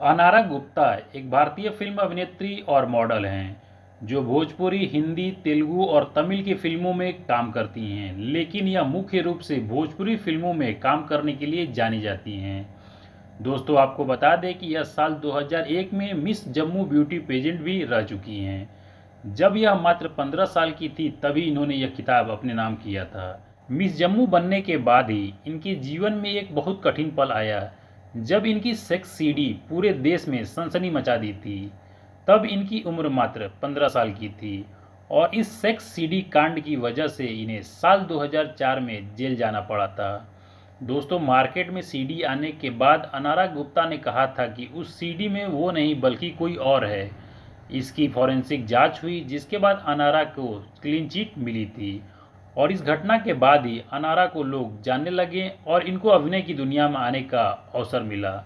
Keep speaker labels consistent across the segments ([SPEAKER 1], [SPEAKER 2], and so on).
[SPEAKER 1] अनारा गुप्ता एक भारतीय फिल्म अभिनेत्री और मॉडल हैं जो भोजपुरी, हिंदी, तेलुगु और तमिल की फिल्मों में काम करती हैं, लेकिन यह मुख्य रूप से भोजपुरी फिल्मों में काम करने के लिए जानी जाती हैं। दोस्तों, आपको बता दें कि यह साल 2001 में मिस जम्मू ब्यूटी पेजेंट भी रह चुकी हैं। जब यह मात्र 15 साल की थी तभी इन्होंने यह खिताब अपने नाम किया था। मिस जम्मू बनने के बाद ही इनके जीवन में एक बहुत कठिन पल आया जब इनकी सेक्स सीडी पूरे देश में सनसनी मचा दी थी। तब इनकी उम्र मात्र 15 साल की थी और इस सेक्स सीडी कांड की वजह से इन्हें साल 2004 में जेल जाना पड़ा था। दोस्तों, मार्केट में सीडी आने के बाद अनारा गुप्ता ने कहा था कि उस सीडी में वो नहीं बल्कि कोई और है। इसकी फॉरेंसिक जांच हुई जिसके बाद अनारा को क्लीन चिट मिली थी और इस घटना के बाद ही अनारा को लोग जानने लगे और इनको अभिनय की दुनिया में आने का अवसर मिला।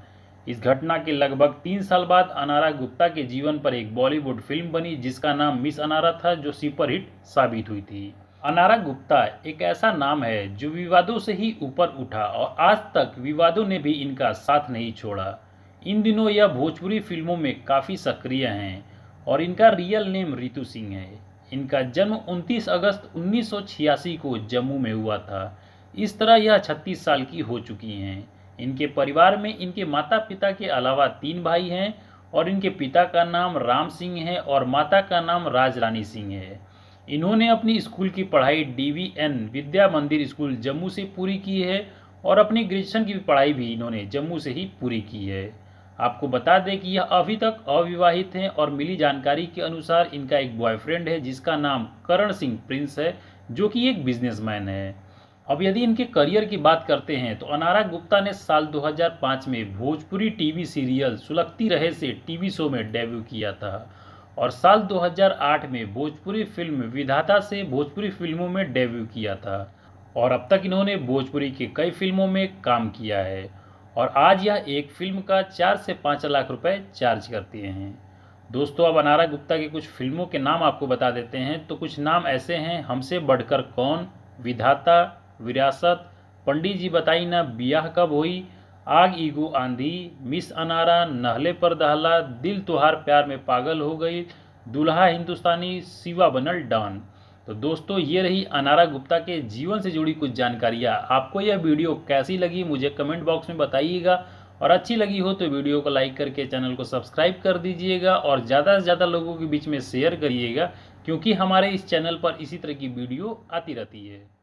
[SPEAKER 1] इस घटना के लगभग 3 साल बाद अनारा गुप्ता के जीवन पर एक बॉलीवुड फिल्म बनी जिसका नाम मिस अनारा था, जो सुपरहिट साबित हुई थी। अनारा गुप्ता एक ऐसा नाम है जो विवादों से ही ऊपर उठा और आज तक विवादों ने भी इनका साथ नहीं छोड़ा। इन दिनों यह भोजपुरी फिल्मों में काफ़ी सक्रिय हैं और इनका रियल नेम रितु सिंह है। इनका जन्म 29 अगस्त 1986 को जम्मू में हुआ था। इस तरह यह 36 साल की हो चुकी हैं। इनके परिवार में इनके माता पिता के अलावा 3 भाई हैं और इनके पिता का नाम राम सिंह है और माता का नाम राजरानी सिंह है। इन्होंने अपनी स्कूल की पढ़ाई DVN विद्या मंदिर स्कूल जम्मू से पूरी की है और अपनी ग्रेजुएशन की पढ़ाई भी इन्होंने जम्मू से ही पूरी की है। आपको बता दें कि यह अभी तक अविवाहित हैं और मिली जानकारी के अनुसार इनका एक बॉयफ्रेंड है जिसका नाम करण सिंह प्रिंस है, जो कि एक बिजनेसमैन है। अब यदि इनके करियर की बात करते हैं तो अनारा गुप्ता ने साल 2005 में भोजपुरी टीवी सीरियल सुलगती रहे से टीवी शो में डेब्यू किया था और साल 2008 में भोजपुरी फिल्म विधाता से भोजपुरी फिल्मों में डेब्यू किया था और अब तक इन्होंने भोजपुरी के कई फिल्मों में काम किया है और आज यह एक फिल्म का 4 से 5 लाख रुपए चार्ज करती हैं। दोस्तों, अब अनारा गुप्ता की कुछ फिल्मों के नाम आपको बता देते हैं। तो कुछ नाम ऐसे हैं: हमसे बढ़कर कौन, विधाता, विरासत, पंडित जी बताई ना बियाह कब हुई, आग ईगो आंधी, मिस अनारा, नहले पर दहला, दिल तुहार प्यार में पागल हो गई, दुल्हा हिंदुस्तानी, शिवा बनल डॉन। तो दोस्तों, ये रही अनारा गुप्ता के जीवन से जुड़ी कुछ जानकारियाँ। आपको यह वीडियो कैसी लगी मुझे कमेंट बॉक्स में बताइएगा और अच्छी लगी हो तो वीडियो को लाइक करके चैनल को सब्सक्राइब कर दीजिएगा और ज़्यादा से ज़्यादा लोगों के बीच में शेयर करिएगा, क्योंकि हमारे इस चैनल पर इसी तरह की वीडियो आती रहती है।